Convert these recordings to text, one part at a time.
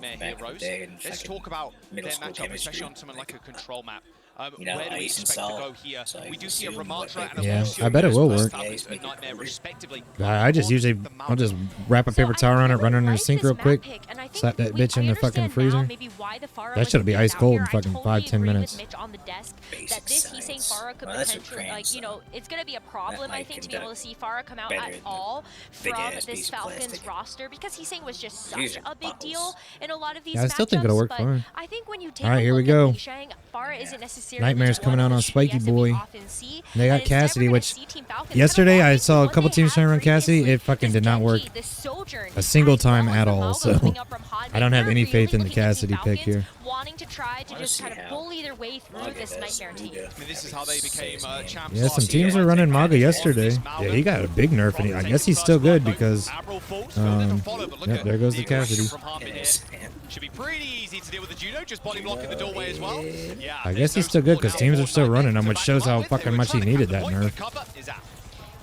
Heroes. Let's talk about their matchup, especially on something like a control map. Where do we expect to go here? We do see a Ramatra and a I bet it will work. Nightmare respectively. I'll just wrap a paper towel on it, run under the sink real quick, slap that bitch in the fucking freezer. That should be ice cold in fucking 5-10 minutes. It's going to be a problem, I think, to be able to see Farah come out at all from this Falcons roster, because he's saying was just such a big deal in a lot of these matchups. I still think it'll work fine. I think when you take all right, here we go. Farah isn't necessarily Nightmare's coming out on Spiky Boy. They got Cassidy, which yesterday I saw a couple teams trying to run Cassidy. It fucking did not work a single time at all. So I don't have any faith in the Cassidy pick here. Wanting to try to just kind of bully their way through this Nightmare team. I mean, this is how they became champs. Yeah, some teams were running Maga yesterday. Yeah, he got a big nerf, and I guess he's still good because there goes the Cassidy. Should be pretty easy to deal with the judo, just body blocking the doorway as well. Yeah, I guess he's still good because teams are still running him, which shows how fucking much he needed that nerf.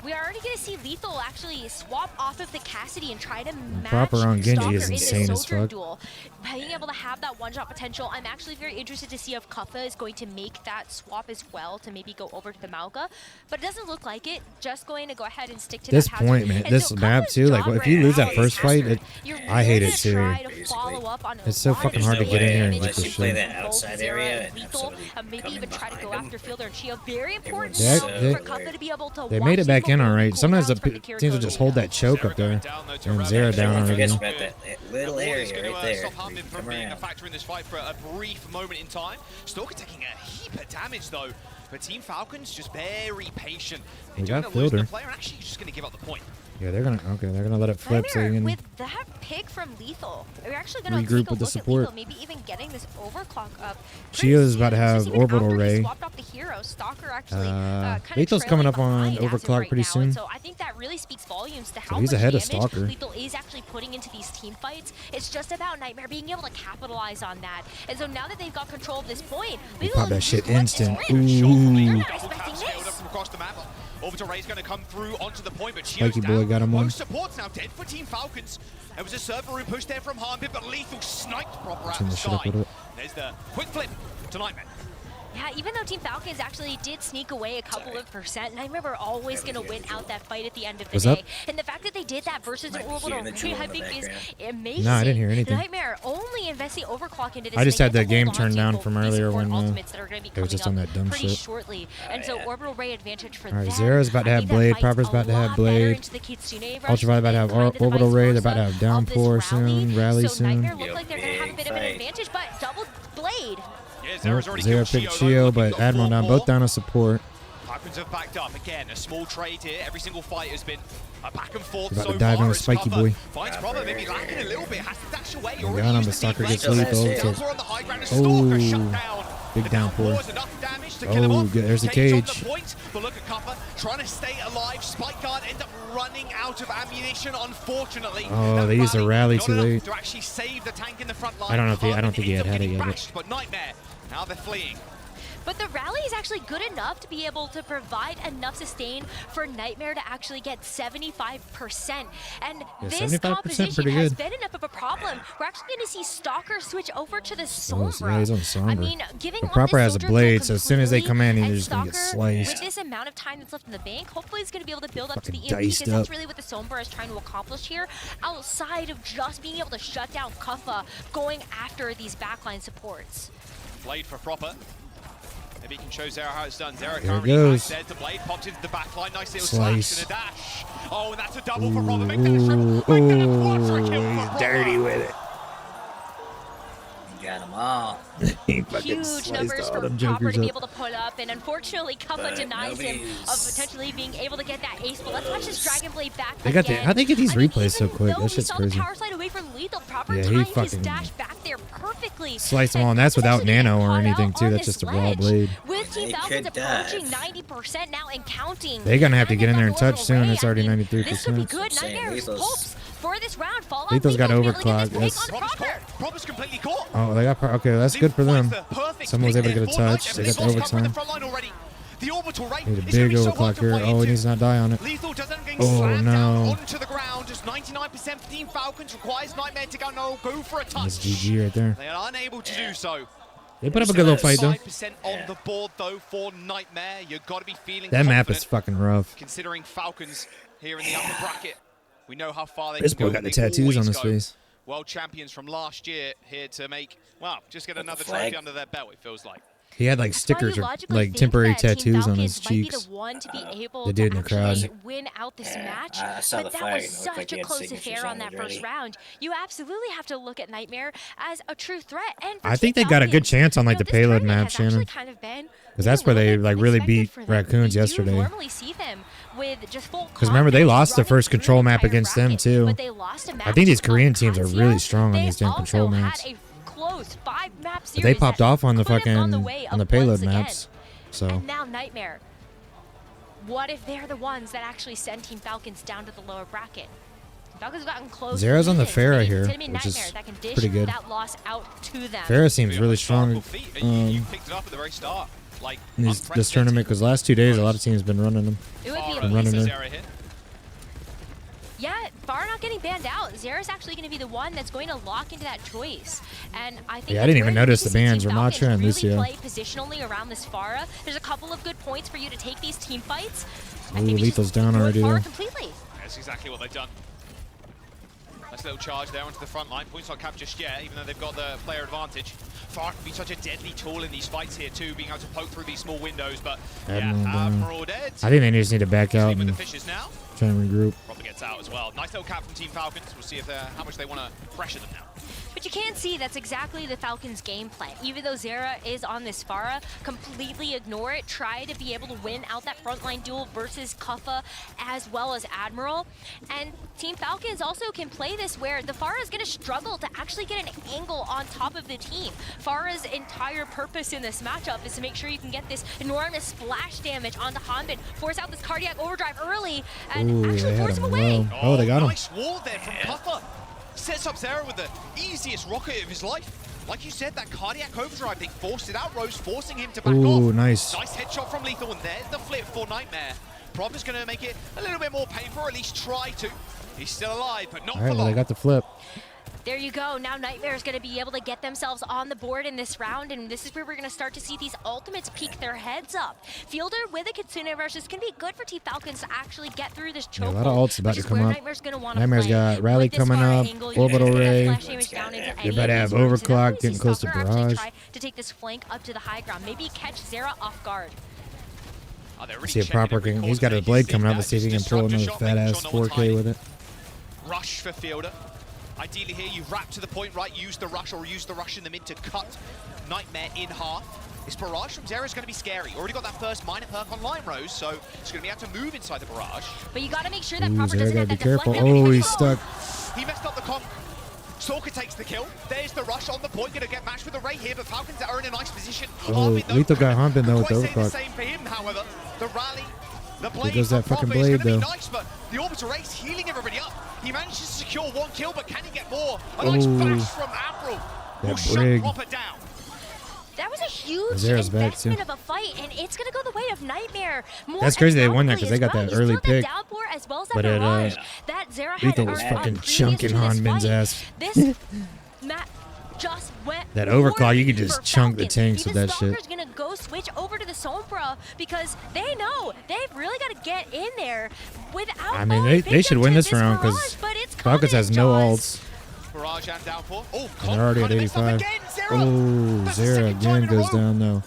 We are already going to see Lethal actually swap off of the Cassidy and try to match proper on Genji Stalker is insane as fuck. Duel. Being able to have that one-shot potential, I'm actually very interested to see if Kuffa is going to make that swap as well to maybe go over to the Mauga, but it doesn't look like it. Just going to go ahead and stick to this that point, man. This map too, like if you lose that first fight, I hate it too. It's so fucking hard to get in here and get this shit. Outside area and maybe even try to go after Fielder and Chia. Very important for Kuffa to be able to. They made it back in all right. Sometimes the teams will just hold that choke up there. And Zera down already. Little area right there. From being a factor in this fight for a brief moment in time. Stalker taking a heap of damage though, but Team Falcons just very patient. We got Fielder. Player actually just going to give up the point. Yeah, they're gonna let it flip. So you can with that pick from Lethal, we're actually gonna regroup with the support. Lethal, maybe even getting this overclock up. Chio's about to have orbital ray. Swapped off the hero. Stalker actually Lethal's coming up on overclock pretty soon. So I think that really speaks volumes to how he's much ahead of damage Stalker. Lethal is actually putting into these team fights. It's just about Nightmare being able to capitalize on that. And so now that they've got control of this point, they pop that shit instant. Ooh. Orbital Ray's going to come through onto the point, but Spiky Boy got him one. Support's now dead for Team Falcons. There was a server room push there from Harmbit, but Lethal sniped proper at the side. There's the quick flip to Nightmare. Yeah, even though Team Falcons actually did sneak away a couple of percent, Nightmare were always going to win out that fight at the end of the day. And the fact that they did that versus an Orbital Ray, I think is amazing. No, I didn't hear anything. Nightmare only investing overclock into this. I just had that game turned down from earlier when it was just on that dumb shit. Shortly. And so Orbital Ray advantage for Alright, Zera's about to have Blade, Proper's about to have Blade, Ultraviolet about to have Orbital Ray, they're about to have Downpour soon, Rally soon. Nightmare look like they're going to have a bit of an advantage, but double Blade. Zera picked Chio, but Admiral down, both down on support. Falcons have backed up again. A small trade here. Every single fight has been a back and forth. About to dive in with Spiky Boy. Finds Proper, maybe lacking a little bit. Has to dash away. Got him, but Stalker gets lethal. Oh, big Downpour. Oh, there's the cage. But look at Kuffa trying to stay alive. Spike Guard end up running out of ammunition, unfortunately. Oh, they used a rally too late. To actually save the tank in the front line. I don't think he had it yet. But Nightmare, now they're fleeing. But the rally is actually good enough to be able to provide enough sustain for Nightmare to actually get 75%. And this composition has been enough of a problem. We're actually going to see Stalker switch over to the Sombra. Yeah, he's on Sombra. I mean, giving but Proper has a blade, so as soon as they come in, he's just going to get sliced. With this amount of time that's left in the bank, hopefully he's going to be able to build up to the EMP, because that's really what the Sombra is trying to accomplish here, outside of just being able to shut down Kuffa going after these backline supports. Blade for Proper. Maybe he can show Zera how it's done. Zera currently goes. There to Blade, popped into the back line. Nice little Slice. slash and a dash. Oh, and that's a double for Proper. Make that a triple. He's dirty with it. Got them all. Huge numbers for Proper to be able to put up, and unfortunately Kuffa denies him of potentially being able to get that ace. But let's watch this Dragon Blade back again. How they get these replays so quick? That shit's crazy. Power slide away from Lethal. Proper yeah, he timed his dash back there perfectly. Slice them all, and that's without nano or anything too. That's just a raw blade. With Team Falcons approaching 90% now and counting. They're gonna have to get in there and touch soon. It's already 93%. This could be good. Nightmare's hopes for this round. Lethal's got overclock. Proper's completely caught. Oh, they got okay. That's good for them. Someone was able to get a touch. They got the overtime. Need a big overclock here. Oh, he needs to not die on it. Oh no. 99% for Team Falcons. Requires Nightmare to go for a touch. That's GG right there. They are unable to do so. They put up a good little fight, though. 5% on the board, though, for Nightmare. You've got to be feeling that map is fucking rough. Considering Falcons here in the upper bracket. We know how far they This can boy go. got the tattoos on his face. World champions from last year here to make, well, just get another trophy under their belt, it feels like. He had like stickers or like temporary tattoos on his cheeks. The dude in the crowd. Win out this match, saw but the that flag. was such a close affair on that first round. You absolutely have to look at Nightmare as a true threat. And I think they got a good chance on like the payload map, Shannon. Because that's where they like really beat Raccoons yesterday. Because remember, they lost the first control map against them too. I think these Korean teams are really strong on these damn control maps. But they popped off on the fucking on the payload maps. So. And now Nightmare. What if they're the ones that actually send Team Falcons down to the lower bracket? Falcons gotten close. Zero's on the Pharah here, which is pretty good. Pharah seems really strong. This tournament, because last 2 days a lot of teams been running them. Yeah, Pharah not getting banned out. Zera's actually going to be the one that's going to lock into that choice. And I think I didn't even notice the bans. Ramatra and Lucio. Play positionally around this Pharah. There's a couple of good points for you to take these team fights. Ooh, Lethal's down already there. That's exactly what they've done. Nice little charge there onto the front line. Points not capped just yet, even though they've got the player advantage. Pharah can be such a deadly tool in these fights here too, being able to poke through these small windows. But Admiral dead. I think they just need to back out and the fishes now. try and regroup. Probably gets out as well. Nice little cap from Team Falcons. We'll see if how much they want to pressure them now. But you can see that's exactly the Falcons' game plan. Even though Zera is on this Pharah, completely ignore it. Try to be able to win out that frontline duel versus Kuffa as well as Admiral. And Team Falcons also can play this where the Pharah is going to struggle to actually get an angle on top of the team. Pharah's entire purpose in this matchup is to make sure you can get this enormous splash damage onto Hanbin, force out this cardiac overdrive early, and actually force him away. Oh, they got him. Nice wall there from Kuffa. Sets up Zera with the easiest rocket of his life. Like you said, that cardiac overdrive thing forced it out. Rose forcing him to back off. Ooh, nice. Nice headshot from Lethal, and there's the flip for Nightmare. Prob is going to make it a little bit more painful, or at least try to. He's still alive, but not for long. Well, they got the flip. There you go. Now Nightmare is going to be able to get themselves on the board in this round, and this is where we're going to start to see these ultimates peek their heads up. Fielder with a Kitsune rush is going to be good for Team Falcons to actually get through this choke. Yeah, a lot of ults about to come up. Nightmare's got Rally coming up, Orbital Ray. They're about to have Overclock, getting close to Barrage. To take this flank up to the high ground, maybe catch Zera off guard. See a proper king. He's got a blade coming up. Let's see if he can pull another fat ass 4K with it. Rush for Fielder. Ideally here, you wrap to the point, right? Use the rush or use the rush in the mid to cut Nightmare in half. This barrage from Zera is going to be scary. Already got that first minor perk on Lime Rose, so it's going to be able to move inside the barrage. But you got to make sure that proper doesn't gotta have be that careful. deflect. Oh, he's stuck. He messed up the comp. Sorka takes the kill. There's the rush on the point. Going to get matched with the Ray here, but Falcons are in a nice position. Oh, Lethal got Hanbin though with the overclock. The same for him, however. The rally, the blade. There goes that fucking blade though. Nice, but the Orbital Ray's healing everybody up. He manages to secure one kill, but can he get more? A nice bash from Admiral. Will shut Proper down. That was a huge investment of a fight, and it's going to go the way of Nightmare. That's crazy they won that because they got that early pick. But Lethal was fucking chunking Hanbin's ass. This map just went that overclock, you could just chunk the tanks with that shit. Stalker's gonna go switch over to the Sombra because they know they've really got to get in there without. I mean, they should win this round because Falcons has no ults. Barrage and downpour. Oh, and they're already at 85. Oh, Zera again goes down though.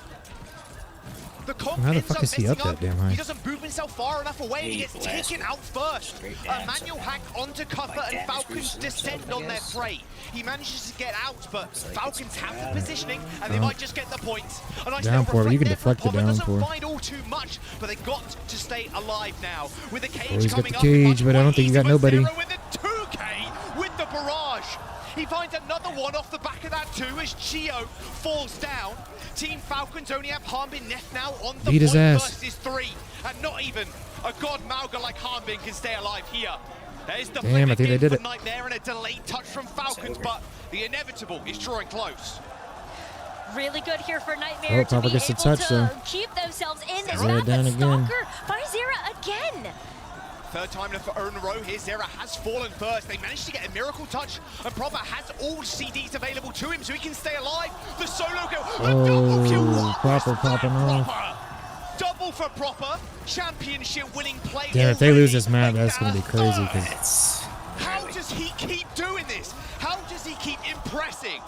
How the fuck is he up that damn high? He doesn't move himself far enough away and he gets taken out first. A manual hack onto Kuffa and Falcons descend on their prey. He manages to get out, but Falcons have the positioning and they might just get the point. A nice downpour, you can deflect the downpour. Doesn't find all too much, but they got to stay alive now. With the cage he's got coming the cage, but I don't think he got nobody. With the 2K with the barrage. He finds another one off the back of that too as Chio falls down. Team Falcons only have Hanbin left now on the Beat his ass. versus 3. And not even a god Mauga like Hanbin can stay alive here. There's the damn, I think they did it. Nightmare and a delayed touch from Falcons, but the inevitable is drawing close. Really good here for Nightmare to Papa be gets able the touch, to keep themselves in this Zera map. down again. Stalker by Zera again. Third time in a row here, Zera has fallen first. They managed to get a miracle touch, and Proper has all CDs available to him, so he can stay alive. The solo kill, the double kill. What Proper was popping that, off. Proper? Double for Proper. Championship winning play. Damn, if they lose this map, that's gonna be crazy. How does he keep doing this? How does he keep impressing?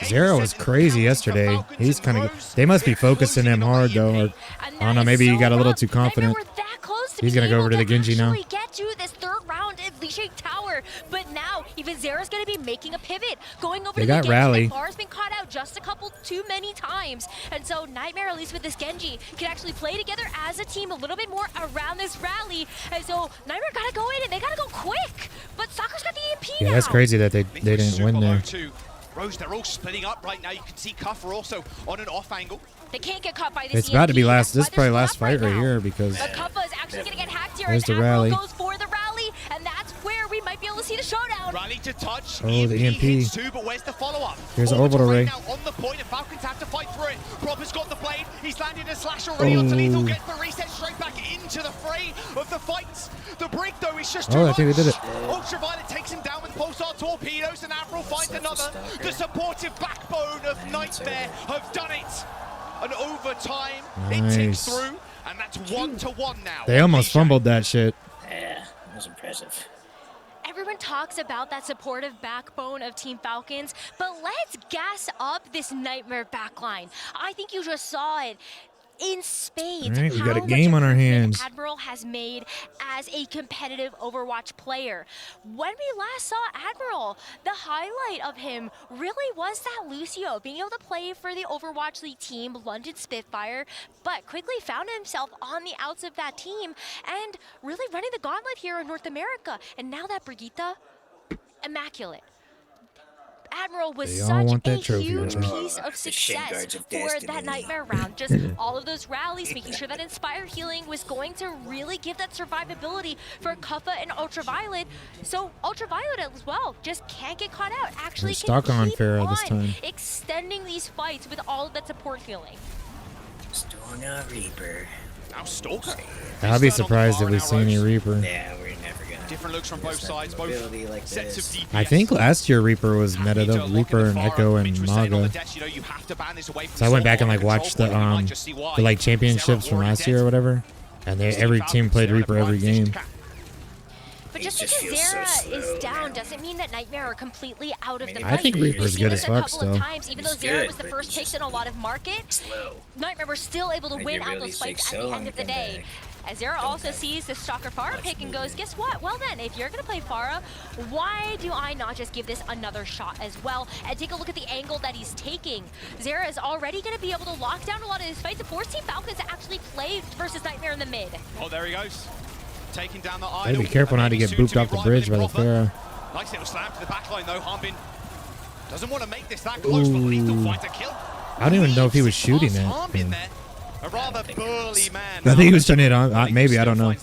Zero was crazy yesterday. He's kind of. They must be focusing him hard though. Or, I don't know. Maybe he got a little too confident. He's gonna go over to the Genji now. Get to this third round at Lishi Tower, but now even Zera's gonna be making a pivot, going over They to got the Genji. Rally. Bar's been caught out just a couple too many times, and so Nightmare, at least with this Genji, can actually play together as a team a little bit more around this rally. And so Nightmare gotta go in and they gotta go quick. But Soccer's got the EMP now. Yeah, that's crazy that they didn't win there. Rose, they're all splitting up right now. You can see Cuffer also on an off angle. They can't get caught by this. It's about to be last. This is probably last fight right here because. But Cuffa is actually gonna get hacked here. There's the rally. Goes for the rally, and that's where we might be able to see the showdown. Rally to touch. Oh, the EMP. Hits too, but where's the follow-up? Here's the orbital ray. Now on the point, and Falcons have to fight through it. Proper's got the blade. He's landed a slash already onto Lethal. Gets the reset straight back into the fray of the fights. The break though is just too much. I think they did it. Ultraviolet takes him down with pulsar torpedoes, and Admiral finds another. The supportive backbone of Nightmare have done it. And overtime, it ticks through, and that's 1-1 now. They almost fumbled that shit. Yeah, that was impressive. Everyone talks about that supportive backbone of Team Falcons, but let's gas up this Nightmare backline. I think you just saw it in spades. All right, we got a game on our hands. Admiral has made as a competitive Overwatch player. When we last saw Admiral, the highlight of him really was that Lucio being able to play for the Overwatch League team, London Spitfire, but quickly found himself on the outs of that team and really running the gauntlet here in North America. And now that Brigitte, immaculate. Admiral was such a huge piece of success for that Nightmare round. Just all of those rallies, making sure that Inspired Healing was going to really give that survivability for Cuffa and Ultraviolet. So Ultraviolet as well just can't get caught out. Actually stuck on Pharah this time. Extending these fights with all of that support healing. Storm Reaper. Now Stalker. I'll be surprised if we see any Reaper. Yeah, we're never gonna. Different looks from both sides, both like sets of DPS. I think last year Reaper was meta though. Reaper and Echo and Maga. So I went back and like watched the like championships from last year or whatever, and every team played Reaper every game. But just because Zera is down doesn't mean that Nightmare are completely out of the fight. I think Reaper's good as fuck still. Even though Zera was the first pick in a lot of market, Nightmare were still able to win out those fights at the end of the day. As Zera also sees the Stalker Pharah pick and goes, guess what? Well then, if you're going to play Pharah, why do I not just give this another shot as well? And take a look at the angle that he's taking. Zera is already going to be able to lock down a lot of his fights and force Team Falcons to actually play versus Nightmare in the mid. Oh, there he goes. Taking down the idol. Be careful not to get booped off the bridge by the Pharah. Nice little slam to the backline though. Harbin doesn't want to make this that close, but Lethal finds a kill. I don't even know if he was shooting that. A rather burly man. I think he was trying to hit on. Maybe, I don't know.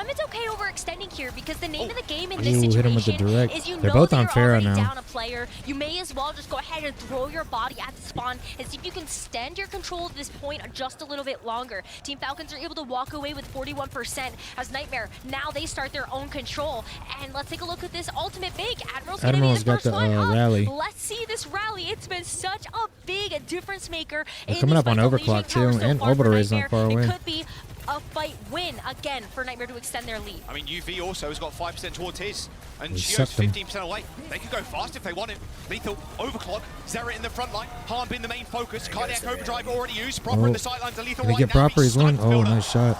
It's okay overextending here because the name of the game in this situation is you They're know both that on you're Pharah already now. down a player. You may as well just go ahead and throw your body at the spawn and see if you can extend your control of this point just a little bit longer. Team Falcons are able to walk away with 41% as Nightmare. Now they start their own control. And let's take a look at this ultimate big. Admiral's going to be the first one up. Rally. Let's see this rally. It's been such a big difference maker. They're coming up on overclock too, and orbital rays not far away. It could be a fight win again for Nightmare to extend their lead. I mean, UV also has got 5% towards his, and Shio's 15% away. They could go fast if they want it. Lethal, overclock, Zera in the front line, Harm being the main focus, Cardiac Overdrive already used, Proper in the sidelines, Lethal right now. Get Proper, he's one. Oh, nice shot.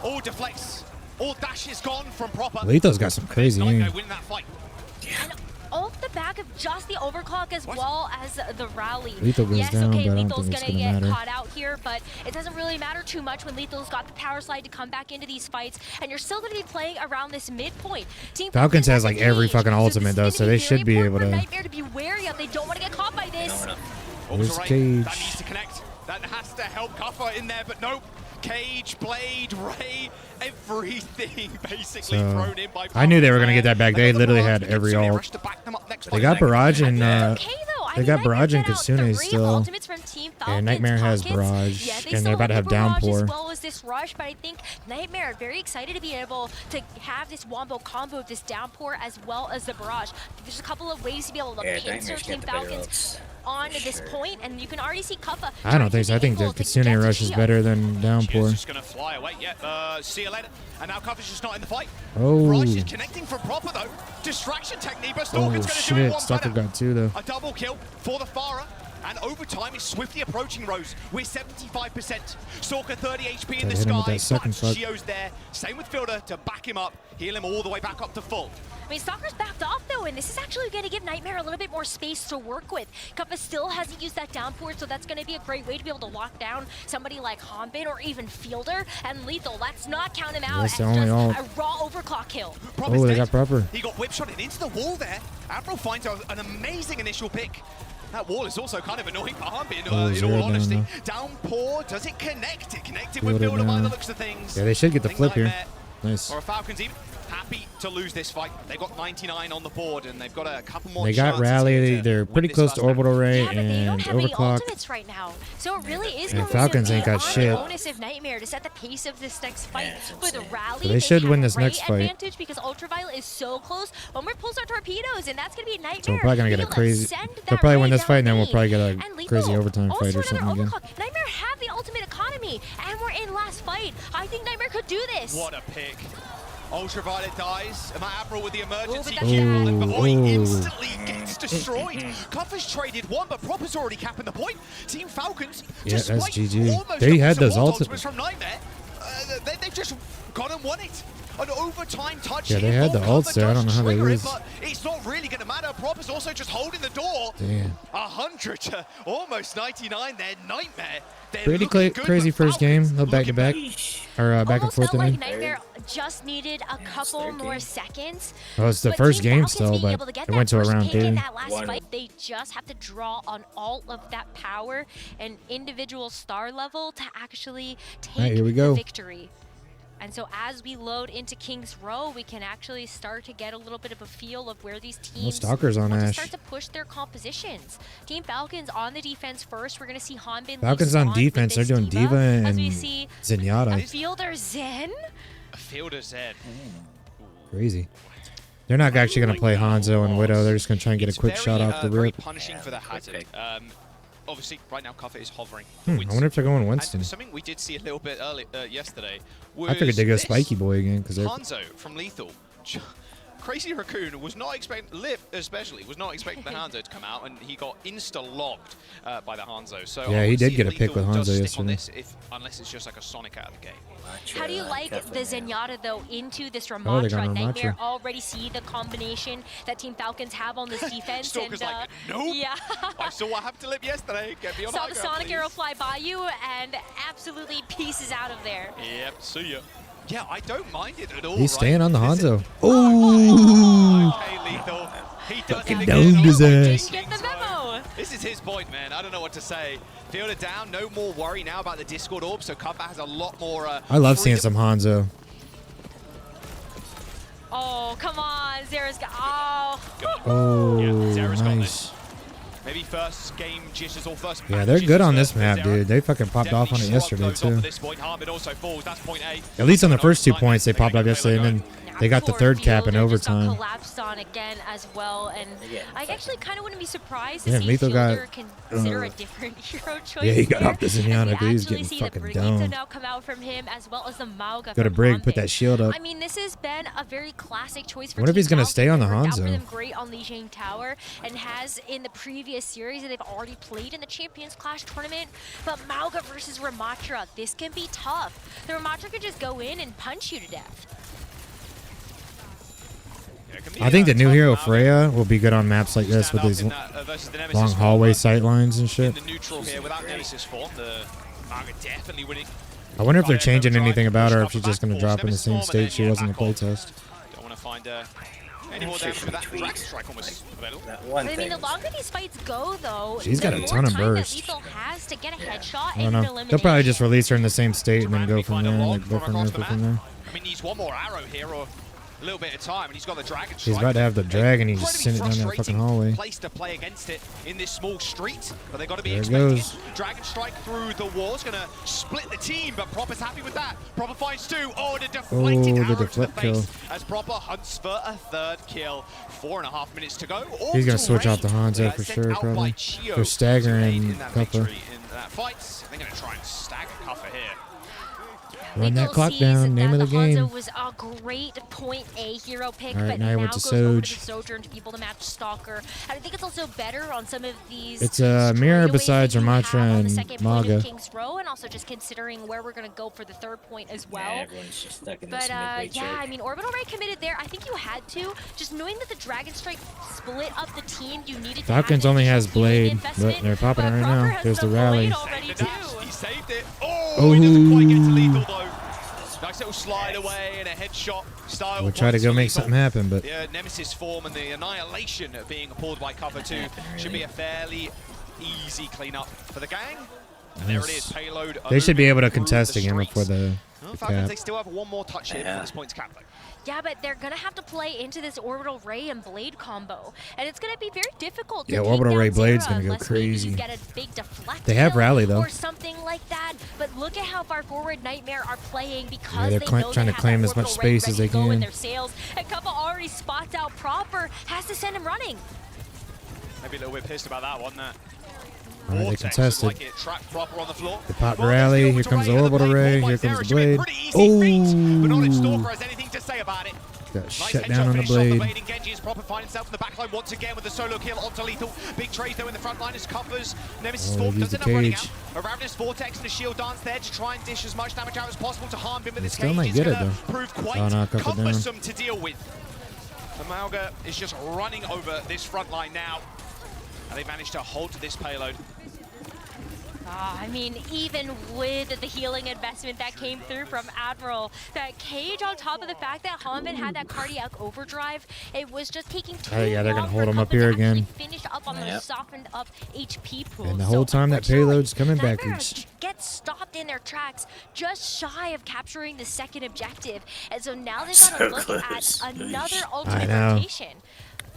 All deflects, all dashes gone from Proper. Lethal's got some crazy aim. Win that fight. And off the back of just the overclock as well as the rally. Lethal goes down, okay, but I don't Lethal's think it's gonna gonna get matter. caught out here, but it doesn't really matter too much when Lethal's got the power slide to come back into these fights, and you're still gonna be playing around this midpoint. Team Falcons has like every fucking ultimate though, so they should be able to. Nightmare to be wary of. They don't want to get caught by this. Where's Cage? That needs to connect. That has to help Cuffa in there, but nope. Cage, Blade, Ray, everything basically thrown in by. I knew they were gonna get that back. They literally had every ult. They got Barrage and they got Barrage and Kasune still. And Nightmare has Barrage, and they're about to have Downpour. this rush, but I think Nightmare very excited to be able to have this wombo combo of this downpour as well as the barrage. There's a couple of ways to be able to pincer Team Falcons on this point, and you can already see Kuppa. I don't think so. I think the Kitsune rush is better than downpour. Just gonna fly away. Yeah, see you later. And now Kuppa's just not in the fight. Oh. Barrage is connecting from proper though. Distraction technique, but Stalker's gonna do it one Stalker better. got 2 though. A double kill for the Farah. And overtime is swiftly approaching Rose with 75%. Stalker 30 HP in the sky, but Shio's there. Same with Fielder to back him up, heal him all the way back up to full. I mean, Stalker's backed off though, and this is actually going to give Nightmare a little bit more space to work with. Kuppa still hasn't used that downpour, so that's going to be a great way to be able to lock down somebody like Hanbin or even Fielder. And Lethal, let's not count him out as just a raw overclock kill. Oh, they got proper. He got whip-shotted into the wall there. Admiral finds an amazing initial pick. That wall is also kind of annoying for Hanbin, in all honesty. Downpour, does it connect? It connected with Fielder by the looks of things. Yeah, they should get the flip here. Nice. Or Falcons even happy to lose this fight. They got 99 on the board, and they've got a couple more. They got rally. They're pretty close to orbital rate but they don't and have any overclock. ultimates right now, so it really is And going Falcons to ain't got shit. bonus of Nightmare to set the pace of this next fight. With rally, They should win this have next fight. advantage because Ultraviolet is so close. Omer pulls out torpedoes, and that's going to be a Nightmare. So we're probably gonna get a crazy. They'll probably win this fight, and then we'll probably get a crazy overtime fight or something again. Nightmare have the ultimate economy, and we're in last fight. I think Nightmare could do this. What a pick. Ultraviolet dies, and my Admiral with the emergency Oh, kill, and before he instantly gets destroyed. Kuppa's traded one, but Proper's already capping the point. Team Falcons, that's despite GG. almost They had those ultimates from Nightmare, they've just gone and won it. An overtime touch. Yeah, they had the ults there. I don't know how they lose. But it's not really going to matter. Proper's also just holding the door. Damn. 100 to almost 99 there. Nightmare. Pretty crazy first game. No back to back. Or back and Almost forth. felt like Nightmare just needed a couple more seconds. Oh, it's the first game still, but it went to a round 3. They just have to draw on all of that power and individual star level to actually take the victory. And so as we load into King's Row, we can actually start to get a little bit of a feel of where these teams Stalkers on want to Ash. start to push their compositions. Team Falcons on the defense first. We're going to see Hanbin. Falcons on defense. They're doing Diva and Zenyatta. Fielder Zen. Fielder Zen. Crazy. They're not actually going to play Hanzo and Widow. They're just going to try and get a quick shot off the rip. Punishing for the hazard. Obviously, right now, Kuppa is hovering. I wonder if they're going Winston. And something we did see a little bit early yesterday was I figured they'd go Spiky Boy again because they're Hanzo from Lethal. Crazy Raccoon was not expecting, Lip especially, was not expecting the Hanzo to come out, and he got insta-logged by the Hanzo. So yeah, he did get a pick with Hanzo yesterday. Unless it's just like a Sonic out of the game. How do you like the Zenyatta, though, into this Ramattra? Nightmare already see the combination that Team Falcons have on this defense. Stalker's like, nope. Yeah. I saw what happened to Lip yesterday. Get me on Saw the Sonic arrow fly by you and absolutely pieces out of there. Yep, see ya. Yeah, I don't mind it at all. He's staying on the Hanzo. Oh! Okay, Lethal. He fucking domed his ass. Get the memo. This is his point, man. I don't know what to say. Fielder down. No more worry now about the Discord orb, so Kuppa has a lot more... I love seeing some Hanzo. Oh, come on. Zera's got... Oh. Oh, yeah, Zera's got nice. this. Maybe first game jitters or first... Yeah, they're good on this map, dude. They fucking popped off on it yesterday, too. At least on the first 2 points, they popped up yesterday, and then they got the third cap in overtime. Collapsed on again as well, and I actually kind of wouldn't be surprised to see Lethal Fielder consider a different hero choice. Yeah, he got off the Zenyatta because he was getting fucking domed. Now come out from him as well as the Mauga. Go to Brig, put that shield up. I mean, this has been a very classic choice for What if he's gonna stay on the Hanzo? Hanzo? Great on Lijiang Tower and has in the previous series that they've already played in the Champions Clash tournament. But Mauga versus Ramattra, this can be tough. The Ramattra could just go in and punch you to death. I think the new hero Freya will be good on maps like this with these long hallway sight lines and shit. I wonder if they're changing anything about her, if she's just going to drop in the same state she was in the playtest. Don't want to find any more damage, but that drag strike almost available. I mean, the longer these fights go, though, she's got a ton of burst. Lethal has to get a headshot I don't know. They'll probably just release her in the same state and then go from there. Like, go from there. I mean, needs one more arrow here, or a little bit of time, and he's got the Dragon Strike. He's about to have the Dragon. He just sent it down that fucking hallway. Place to play against it in this small street, but they got to be There it expecting goes. it. Dragon Strike through the walls, gonna split the team, but Proper's happy with that. Proper finds 2. Oh, and a deflected arrow to the deflect face as Proper hunts for a 3rd kill. 4.5 minutes to go. He's gonna switch Orbital out the Raid, Hanzo for sent sure, out by probably. Chio They're staggering in that Cuppa. victory in that fight. They're gonna try and stagger Cuppa here. Run that Lethal clock sees down. Name that of the Hanzo game. was a great point A hero pick, All right, but now he now went to goes over to Soj. the Sojourn to be able to match Stalker. And I think it's also better on some of these. It's a mirror straightaways besides that you have Ramatra on the and second point Maga. of King's Row, and also just considering where we're going to go for the 3rd point as well. Yeah, everyone's just stuck in But this midway yeah, choke. I mean, Orbital Ray committed there. I think you had to. Just knowing that the Dragon Strike split up the team, you needed Falcons to have only an has additional healing Blade, investment, but they're popping it but right Proper now. has There's the the rally. Blade already Saved the too. dash. He saved it. Oh, he doesn't quite get to lethal though. Nice little slide away and a headshot style. We'll try to go make something happen, but The Nemesis form and the annihilation being pulled by Cover 2 should be a fairly easy cleanup for the gang. And there it is, payload. they should be able to through contest the again before streets. the Falcons, cap. they still have one more touch here for this point to cap though. Yeah, but they're going to have to play into this Orbital Ray and Blade combo. And it's going to be very difficult to Yeah, keep Orbital down Ray Blade's Zera gonna go unless maybe crazy. you get a big deflect They have kill rally, though. or something like that. But look at how far forward Nightmare are playing because Yeah, they're they know trying they to have claim that as much Orbital Ray space as ready they to go in can. their sails. And Cuppa already spots out Proper, has to send him running. Maybe a little bit pissed about that one. All right, they Vortex, contested. like it, trapped Proper on the floor. They pop the Well, rally. there's Here the comes the and Orbital Ray. Blade Here pulled by comes the Zera. Should be a Blade. pretty easy feat, but Knowledge Stalker Oh! has anything to say about it. Got Nice shut headshot down on the finish off the Blade. and Genji is Proper find himself in the backline once again with a solo kill onto lethal. Big trade though in the front line as Cuppa's Nemesis Oh, form they used doesn't the end up running cage. out. A Ravenous Vortex and a shield dance there to try and dish as much damage out as possible to harm him with They this still cage. might It's get it, gonna though. prove quite Oh, no, Cuppa down. cumbersome to deal with. Amalga is just running over this front line now. And they managed to hold this payload. I mean, even with the healing investment that came through from Admiral, that cage on top of the fact that Hanbin had that cardiac overdrive, it was just taking too Oh, yeah, they're gonna long hold for him up Cuppa to here actually again. finish up on the softened up HP pool. And the So whole time that unfortunately, payload's coming Nightmare backwards. gets stopped in their tracks, just shy of capturing the 2nd objective. And so now they've got to So look close. at another I ultimate know. rotation.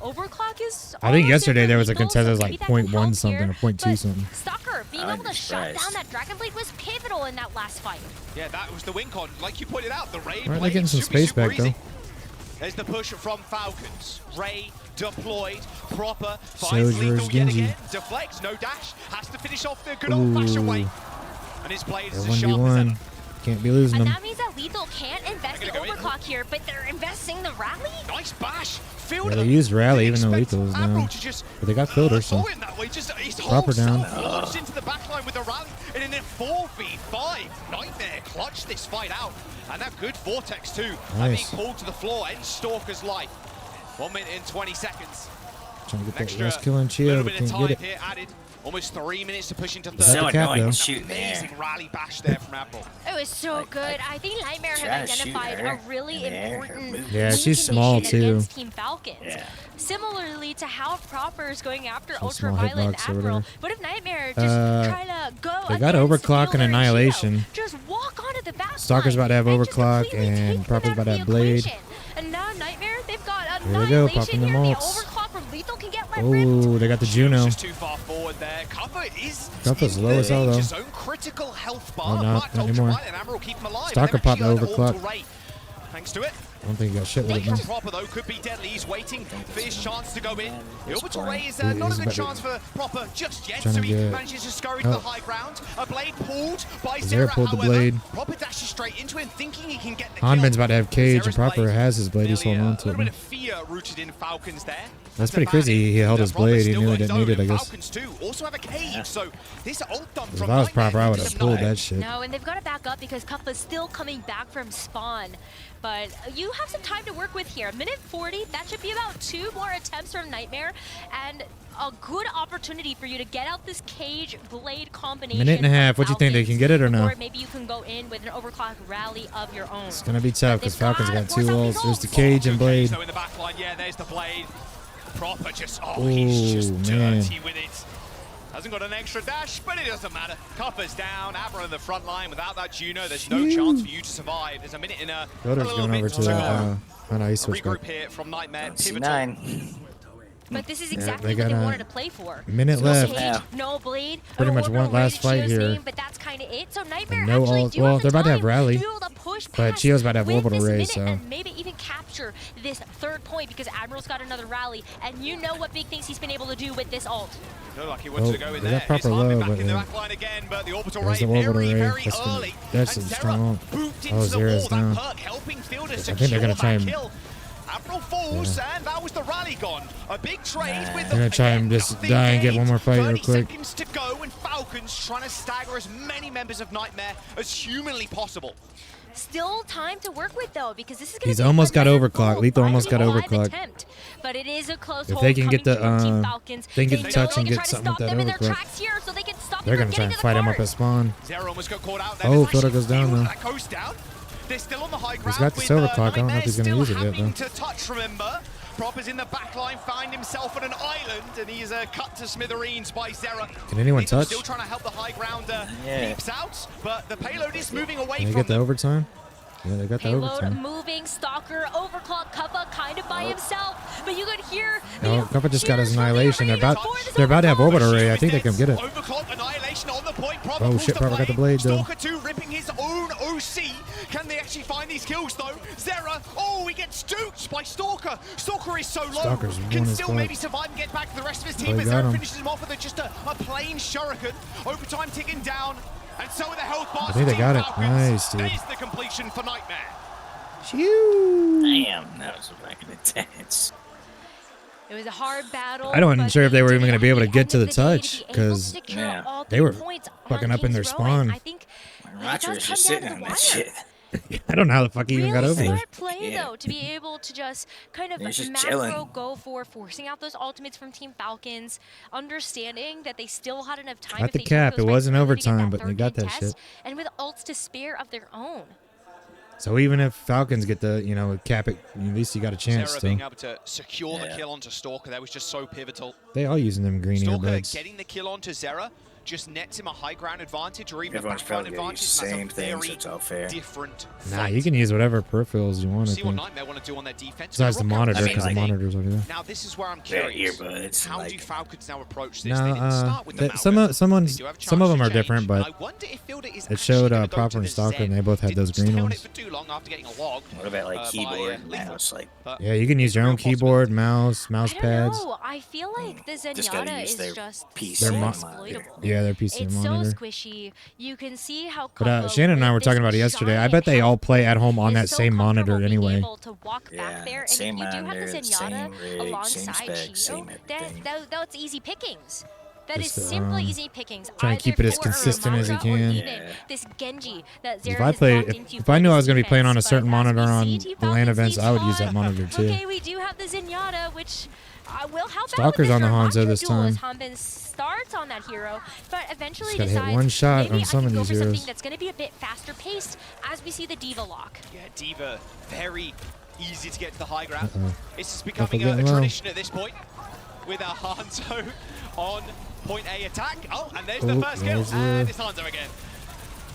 Overclock is. I think almost yesterday in there was a lethal, contest that was so like maybe that can 0.1 help something here, or 0.2 but something. Stalker being I'm able to shut surprised. down that Dragon Blade was pivotal in that last fight. Yeah, that was the win con. Like you pointed out, the Ray Right, they're Blade getting some should be space super back, easy. though. There's the push from Falcons. Ray deployed, Proper finds Soldier's lethal yet Genji. again. Deflects, no dash. Has to finish off the good old-fashioned way. Ooh. And his blade They're is as sharp as 1v1. ever. Can't be losing And them. that means that Lethal can't invest the They're gonna go in. overclock here, but they're investing the rally? Nice bash. Filled Yeah, they him. used rally Didn't even though expect Lethal was Admiral down. to just, But they got filter, so. throw him that way. Just his whole Proper down. self launched into the backline with the rally. And in a 4v5, Nightmare clutched this fight out. And that good Vortex too. Nice. Being pulled to the floor, ends Stalker's life. 1 minute and 20 seconds. Trying to get that Extra last kill on Chia, little but bit of can't time get it. here added. Almost 3 minutes to push into Is third. that So the cap, annoying though? shooting there. Amazing rally bash there from Admiral. It was so good. I think Nightmare try have to shoot identified her a really in there, her important movement. Yeah, win she's small, condition too. against Team Falcons. Yeah. Similarly to how Proper is going after Some small Ultraviolet hitbox or Admiral. whatever. What if Nightmare just try to go they got against overclock and Healer annihilation. Shio? Just walk onto the back Stalker's line about to have and just overclock, completely and take Proper's them about out to of have the blade. equation. And now Nightmare, they've got There we go, annihilation popping the here. The mults. overclock from Lethal can get ripped. Oh, they got the Juno. Just too far forward there. Cover is Cuppa's in low the as hell, though. danger's own critical health bar. Oh, no, but not anymore. Ultraviolet and Admiral keep him alive. Stalker And popped they've the actually earned overclock. Ultra Ray. Thanks to it. I don't think he got shit with it, Danger man. Proper though could be deadly. He's waiting for his chance to go in. The orbital ray is He not a is good about to- chance for Proper just yet, trying so to he get- manages to scurry to the Oh. high ground. A blade pulled by Zera Zera, pulled the however. blade. Proper dashes straight into him, thinking he can get the Hanbin's kill. about to have cage, and Zera's Proper blade has his blade. He's merely holding on a to little it. bit of fear rooted in Falcons there. That's pretty crazy. He held his blade. He knew he didn't need it, I guess. Falcons too also have a cage, so this ult dump If from I was Nightmare Proper, I would does have not- pulled that shit. No, and they've got to back up because Cuppa's still coming back from spawn. But you have some time to work with here. Minute 40, that should be about 2 more attempts from Nightmare, and a good opportunity for you to get out this cage blade combination. Minute and a half. from What do you think? They Falcons, can get it or no? Or maybe you can go in with an overclock rally of your own. It's gonna be tough because They've got Falcons got force 2 out ults. these There's the ults. cage and Good cage, blade. though, in the back line. Yeah, there's the blade. Proper just, he's just Oh, man. dirty with it. Hasn't got an extra dash, but it doesn't matter. Cuppa's down, Admiral in the front line. Without that Juno, there's no chance for you to survive. There's a minute and a Filter's little going bit over to to that go. Not ice switch Regroup back. here from Nightmare. Pivotal. C9. But this is Yeah, exactly they what they got a wanted to play for. minute No left. Cage, Yeah. no Blade. Pretty much Orbital one last Ray, fight Shio's here. name, but that's kind of it. So Nightmare And no actually ult. do Well, have they're the about to have time rally, be able to push but past Shio's about to have with orbital this ray, minute so and maybe even capture this third point because Admiral's got another rally, and you know what big things he's been able to do with this ult. Looked like he wanted to go in they there. got proper It's Harmon low, back but in the yeah. back line again, but the orbital There's ray the orbital very, ray. very That's early. that's And a Zera strong ult. booped Oh, into the Zera's wall. down. That perk helping Fielder I secure think they're gonna that try and kill. Admiral falls, and that was the rally gone. A big trade with They're gonna try and just die and get one more fight real 30 quick. seconds to go, and Falcon's trying to stagger as many members of Nightmare as humanly possible. Still time to work with though, because this is going He's to be almost got another overclocked. goal, Lethal almost got finally overclocked. attempt. But it is a close If hold they can get coming the, from Team Falcons. they can get know the touch they and can get try to something stop with them that in their overclock. tracks here, so they can stop They're them gonna from try and getting to the fight him up cart. at spawn. Zera almost got caught out there. Oh, There's Fielder actually goes down, Field though. that goes down. They're still on the high ground. got the with, silver clock. I don't know if he's gonna Nightmare use it yet, still having though. to touch, remember. Prop is in the back line, find himself on an island, and he's cut to smithereens by Zera. Can anyone Lethal touch? Still trying to help the high grounder Yeah. peeps out, but the payload is moving away Can they from get the them. overtime? Yeah, they got the Payload overtime. moving, Stalker, overclock, Kappa kind of by himself, but you could hear Oh, Kappa just got his cheers from the annihilation. They're arena about for this they're about to have overclock. orbital ray. I think they can get it. Overclock annihilation on the point. Prop Oh, pulls shit, the Prop got the blade, though. Stalker 2 ripping his own OC. Can they actually find these kills though? Zera, oh, he gets duped by Stalker. Stalker is so low. Stalker's Can one as still fuck. maybe survive and get back to the rest of his team, Oh, but he got Zera him. finishes him off with just a plain shuriken. Overtime ticking down, and so are the health bars. I think they for got Team it. Falcons. Nice, dude. There's the completion for Nightmare. Damn, that was fucking intense. It was a hard battle. I wasn't but sure if they were even gonna be able to at get to end the of day, touch, to be able to 'cause secure Yeah. all they 3 were points fucking on up in their King's Row, and spawn. I think that Roger does was come just down sitting to on the that wire. shit. I don't know how the fuck he even got over there. Smart play Yeah. though, to be able to just kind of They're just macro chilling. go for forcing out those ultimates from Team Falcons, understanding that they still had enough time. Got if the they took cap. those It fights wasn't early to get overtime, but they third got that contest, shit. and with ults to spare of their own. So even if Falcons get the, cap it, at least you got a chance Zera to. being able to secure the Yeah. kill onto Stalker, that was just so pivotal. They all using them green Stalker earbuds. getting the kill onto Zera just nets him a high ground advantage or even Everyone's a background probably gonna use advantage. the and same that's a thing, so very it's all fair. different Nah, fight. you can use whatever peripherals you want, I See what think. Nightmare want to do on their defense. Besides the Now, monitor, I mean, because the like- monitor's over there. Now this is where I'm They're curious. earbuds, How do like- Falcons now approach this? No, They didn't start with the some Malga. of some They do have a of chance them to are change, different, but I wonder if Fielder is it showed actually gonna go Proper to and the Stalker, and Zen. they both had those Didn't green stay on ones. it for too long after getting a log. What about like by, keyboard, Lethal. mouse, like But yeah, you can use your own real possibility. keyboard, mouse I don't pads. know. I feel like the just gotta Zenyatta use is their just PC so monitor. exploitable. Yeah, their PC It's monitor. so squishy. You can see how. But Kappa Shannon and I with were talking this about it yesterday. I giant bet they all health play at home on is that so same monitor comfortable being anyway. able to walk Yeah, back there, and same if you do have monitor, the same Zenyatta rig, same alongside specs, same Shio, everything. that's easy pickings. That is Just, simply easy pickings. try and keep it as Either for consistent as you Ramonda or can. even Yeah. this Genji that If Zera I has play, locked if, into if for I knew I this was going to be playing on a defense, certain but as monitor we on see, the Team LAN Falcons events, I would use that lead monitor too. Okay, we do have the Zenyatta, which will help Stalker's out with on the this Hanzo this duel as time. Hanbin starts on that hero, but eventually Just gotta hit decides one shot maybe on I some can of go these for something heroes. that's going to be a bit faster paced as we see the Diva lock. Yeah, Diva, very easy to get to the high ground. Uh-oh. It's just becoming a getting low. tradition at this point with our Hanzo on point A attack. Oh, and there's the Oh, first kill, there's and the- it's Hanzo again.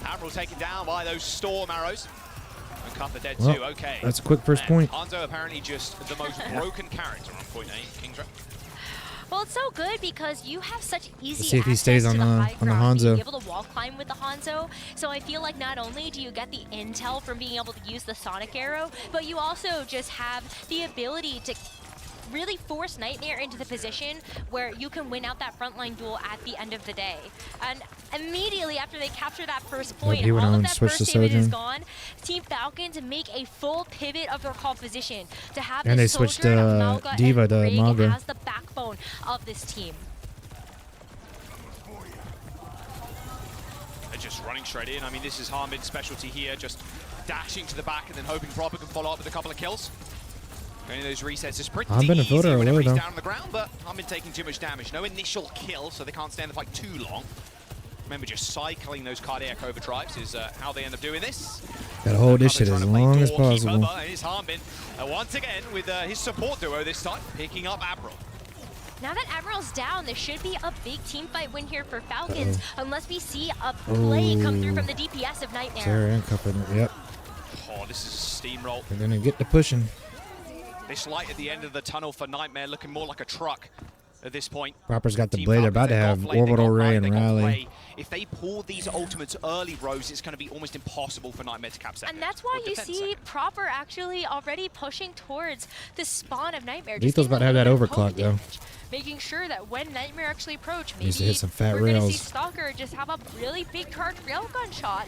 Admiral taken down by those storm arrows. And Kappa dead Well, too, okay. that's a quick first Man, point. Hanzo apparently just the most broken character on point A, King's Row. Well, it's so good because you have such easy see if he stays access on to the- high on the ground, being Hanzo. able to wall climb with the Hanzo. So I feel like not only do you get the intel from being able to use the Sonic Arrow, but you also just have the ability to really force Nightmare into the position where you can win out that frontline duel at the end of the day. And immediately after they capture that first point, he went all on of and that switched first to damage is Sojourn. gone. Team Falcons make a full pivot of their composition to have And the they switched Sojourn, to Malga, Diva and to Rig Malga. as the backbone of this team. They're just running straight in. I mean, this is Harmbin's specialty here, just dashing to the back and then hoping Proper can follow up with a couple of kills. Going those resets is pretty Harmbin and easy Fielder are whenever low, he's though. down on the ground, but Harmbin taking too much damage. No initial kill, so they can't stay in the fight too long. Remember, just cycling those cardiac overdrives is how they end up doing this. Gotta hold this Harmbin shit as trying to play long as doorkeeper, possible. but It's Harmbin once again with his support duo this time, picking up Admiral. Now that Admiral's down, this should be a big team fight win here for Falcons, unless we see a play come through from the DPS of Nightmare. Sarah and Cup in it. Yep. Oh, this is a steamroll. They're gonna get to pushing. This light at the end of the tunnel for Nightmare looking more like a truck at this point. Proper's got the Team blade. They're Falcons, about to they've got have Blade, they've Orbital got Ray Ryan, and they've got Rally. Ray. If they pull these ultimates early, Rose, it's going to be almost impossible for Nightmare to cap second. And that's why Or you defend see second. Proper actually already pushing towards the spawn of Nightmare. Lethal's about to have that overclock, though. Making sure that when Nightmare actually approach, Needs to maybe hit some fat we're going to see rails. Stalker just have a really big charge railgun shot.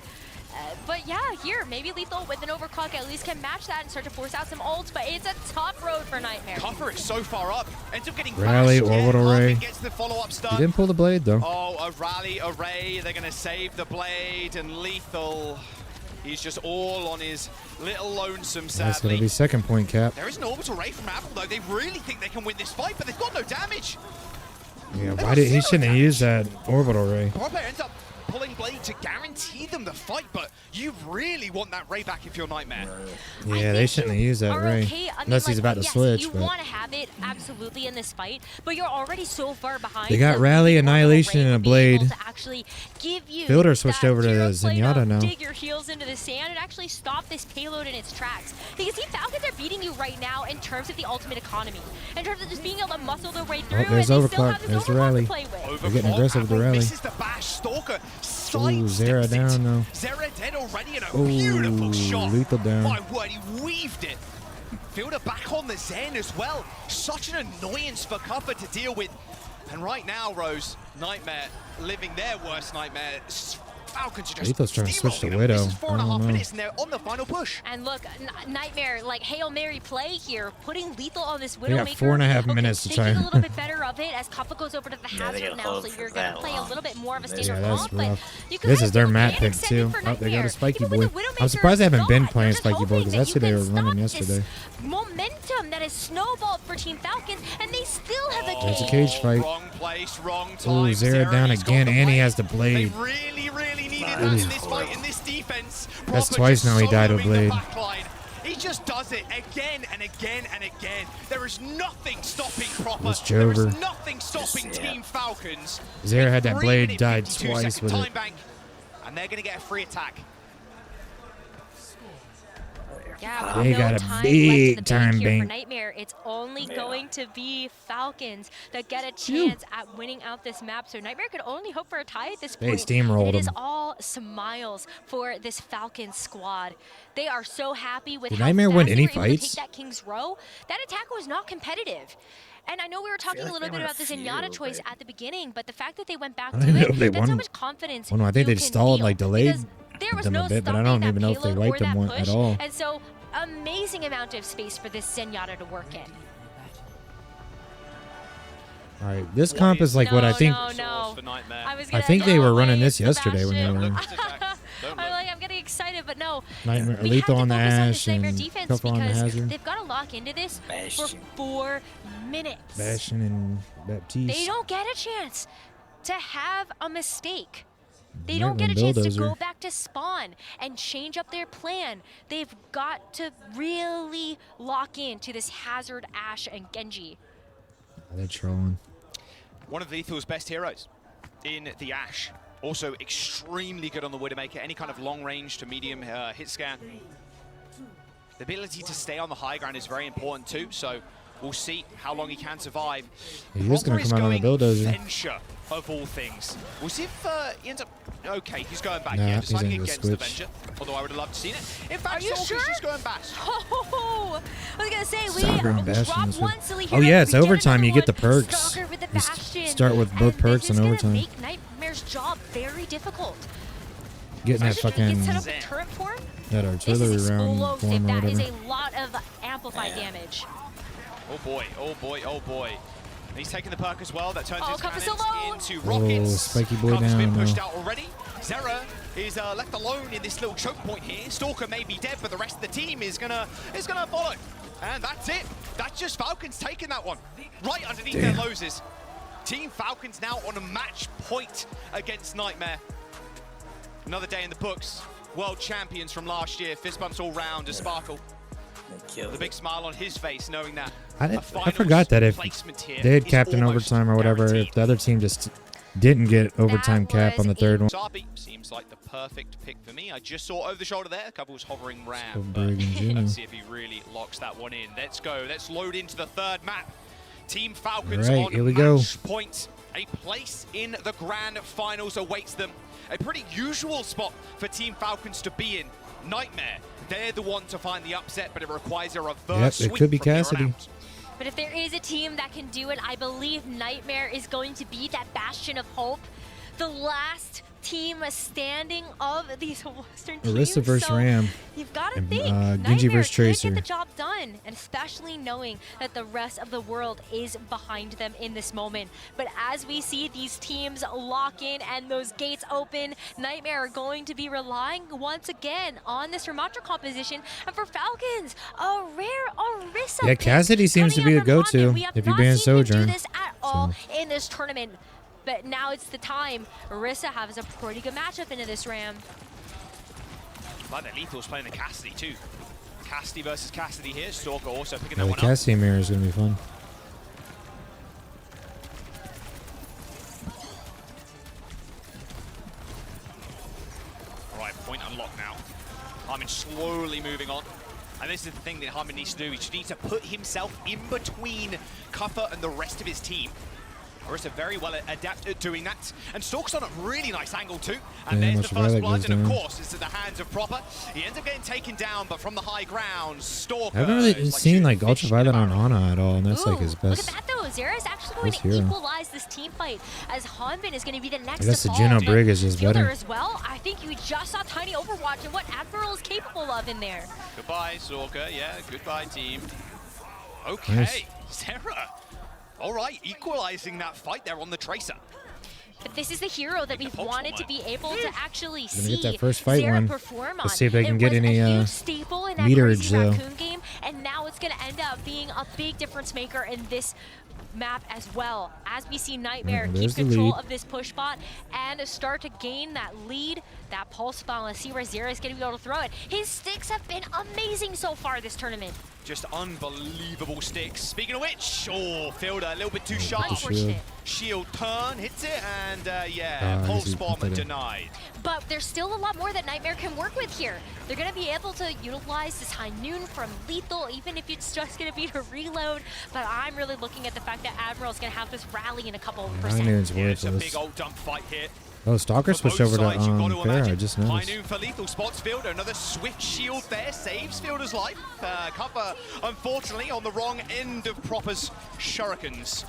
But yeah, here, maybe Lethal with an overclock at least can match that and start to force out some ults, but it's a tough road for Nightmare. Cuffer is so far up, ends up getting Rally, bashed. Orbital Ray. Gets the follow-up He stun. didn't pull the blade, though. Oh, a Rally array. They're going to save the blade, and Lethal, he's just all on his little lonesome, sadly. That's going to be second point cap. There is an orbital ray from Apple, though. They really think they can win this fight, but they've got no damage. Yeah, why did he shouldn't have used that Orbital Ray? Proper ends up pulling blade to guarantee them the fight, but you really want that ray back if you're Nightmare. Yeah, they shouldn't have used that Ray. Unless he's about to switch. You But want to have it absolutely in this fight, but you're already so far behind. they got that Rally, Orbital Annihilation, Ray and a will be able blade. to actually give you Fielder switched that over to hero play Zenyatta now. Dig your heels into the sand and actually stop this payload in its tracks. Because Team Falcons are beating you right now in terms of the ultimate economy, in terms of just being able to muscle their way through. there's and they still overclock. have this There's the overclock Rally. to play with. They're getting aggressive with the Rally. Misses the bash. Stalker Ooh, Zera down, though. Zera dead already, and a Ooh, beautiful shot. Lethal down. My word, he weaved it. Fielder back on the Zen as well. Such an annoyance for Cuffer to deal with. And right now, Rose, Nightmare living their worst nightmare. Falcons are just Lethal's trying to switch to steamrolling them. Widow. This is 4.5 I don't know. minutes, and they're on the final push. And look, Nightmare, like Hail Mary play here, putting Lethal on this They Widowmaker. got 4.5 minutes to try. Taking a little bit better of it as Kappa goes over to the they hazard gotta now, hold so for you're going to that play a long. little bit more of a Yeah, standard that's comp, but rough. you can This kind is of their look map at pick, extending too. for Oh, they got a Nightmare. Spiky Even with Boy. the I'm surprised they haven't Widowmaker been shot, playing you're just Spiky Boy, hoping because that you that's who they can were running stop this yesterday. Momentum that has snowballed for Team Falcons, and they still have the There's a cage. cage fight. Wrong place, wrong Ooh, time. Zera down He's got again, the and he blade. has the blade. They really needed that in this fight, in this defense. That's Proper twice just now he died with soloing the blade. backline. He just does it again and again and again. There is nothing stopping Proper. That's There is Jover. nothing stopping Team Falcons. Zera had that 3 blade, minute, died 52 twice second with time it. bank, and they're going to get a free attack. Yeah, They no got a time big left in the bank time here bank. for Nightmare. It's only going to be Falcons that get a chance at winning out this map. So Nightmare could only hope for a tie at this They point. steamrolled It is them. all smiles for this Falcons squad. They are so happy with Did how Nightmare fast win they any were able to fights? take that King's Row. That attack was not competitive. And I know we were talking like a little they bit won a about the few, Zenyatta choice but- at the beginning, but the fact that they went back I to don't even know it, if they that's how won. much confidence Well, no, I think you they can stalled, feel. like, delayed Because there was them a no bit, but I stopping don't that even know if they payload wiped or them that one at push. all. And so, amazing amount of space for this Zenyatta to work in. All right, this comp is like what I think. No. For Nightmare. I was I gonna think they were running always this yesterday when they Sebastian. were Don't I'm look. like, I'm getting excited, but no. Nightmare, We Lethal have on to the focus on Ash this Nightmare and defense Couple on the because Hazard. they've got to lock into this Bastion. for 4 minutes. Bastion and Baptiste. They don't get a chance to have a mistake. They Might don't get run a chance to Bulldozer. go back to spawn and change up their plan. They've got to really lock into this Hazard, Ash, and Genji. They're trolling. One of Lethal's best heroes in the Ash. Also extremely good on the Widowmaker. Any kind of long range to medium hit scan. The ability to stay on the high ground is very important too. So we'll see how long he can survive. He is going Proper to come out on the going Bulldozer. Venture of all things. We'll see if he ends up. Okay, he's going back Nah, here, he's deciding into the against the switch. Venture. Although I would have loved to see it. In fact, Are you Stalker's sure? just going back. Oh, I was gonna say Stalker and we Bastion drop is one good. silly Oh hero, yeah, we it's get overtime. another You get the one. perks. Stalker with the You Bastion. start with both perks and in this is overtime. gonna make Nightmare's job very difficult. Getting that Especially if he fucking gets set up a turret form. that This artillery is round explosive. form or That is whatever. a lot of amplified damage. Oh boy, oh boy, oh boy. And he's taking the perk as well. That turns Oh, his Cuffer's cannons alone. into rockets. Spiky Boy Cuffer's been down pushed now. out already. Zera is left alone in this little choke point here. Stalker may be dead, but the rest of the team is gonna follow. And that's it. That's just Falcons taking that one. Right underneath their noses. Team Falcons now on a match point against Nightmare. Another day in the books. World champions from last year. Fist bumps all round to Sparkle. They killed The big smile on his face, knowing that I a forgot finals that if placement here they had is captain almost overtime or whatever, guaranteed. if the other team just didn't get overtime cap on the third one. Sabi seems like the perfect pick for me. I just saw over the shoulder there. A couple was hovering round. Let's see if he really locks that one in. Let's go. Let's load into the third map. Team Falcons on here we go. match point. A place in the grand finals awaits them. A pretty usual spot for Team Falcons to be in. Nightmare. They're the one to find the upset, but it requires a reverse sweep. It could be from here on Cassidy. out. But if there is a team that can do it, I believe Nightmare is going to be that bastion of hope. The last team standing of these Western teams. Orisa versus so Ram. You've got to And, think Genji Nightmare versus could Tracer. get the job done, and especially knowing that the rest of the world is behind them in this moment. But as we see these teams lock in and those gates open, Nightmare are going to be relying once again on this Ramatra composition. And for Falcons, a rare Orisa. Yeah, Cassidy seems to be the go-to if you ban Sojourn. Do this at all in this tournament. But now it's the time. Orisa has a pretty good matchup into this Ram. Like that Lethal's playing the Cassidy too. Cassidy versus Cassidy here. Stalker also picking that The one up. Cassidy mirror is going to be fun. Alright, point unlocked now. Harmon slowly moving on. And this is the thing that Harmon needs to do. He just needs to put himself in between Cuffer and the rest of his team. Orisa very well adept at doing that. And Stalk's on a really nice angle too. And there's the first blood, and of course, it's at the hands of Proper. He ends up getting taken down, but from the high ground, Stalker. I haven't really seen like Ultraviolet on Ana at all, and that's like his best. Look at that though. Zera is actually going to hero. equalize this team fight, as Hanbin is going to be the next I guess to the fall. Juno Brig is just Fielder better. as well. I think you just saw Tiny Overwatch and what Admiral is capable of in there. Goodbye, Stalker. Yeah, goodbye, team. Okay, Nice. Zera. All right, equalizing that fight there on the Tracer. But this is the hero that we've wanted to be able to actually see get that first fight Zera one. perform on. Let's see if they can get It was any, a huge staple in that meterage, Crazy though. Raccoon game, and now it's going to end up being a big difference maker in this map as well, as we see Nightmare keep there's the control lead. of this push bot and start to gain that lead, that pulse ball. Let's see where Zera is going to be able to throw it. His sticks have been amazing so far this tournament. Just unbelievable sticks. Speaking of which, oh, Fielder a little bit too sharp. Unfortunate. Shield turn, hits it, and yeah, pulse bomb denied. But there's still a lot more that Nightmare can work with here. They're going to be able to utilize this high noon from Lethal, even if it's just going to be to reload. But I'm really looking at the fact that Admiral's going to have this rally in a couple of percent. Yeah, it's a big old dump fight here. Oh, Stalker switched over to Fair. I just High noticed. noon for Lethal, spots Fielder. Another swift shield there, saves Fielder's life. Cover, unfortunately, on the wrong end of Proper's shurikens.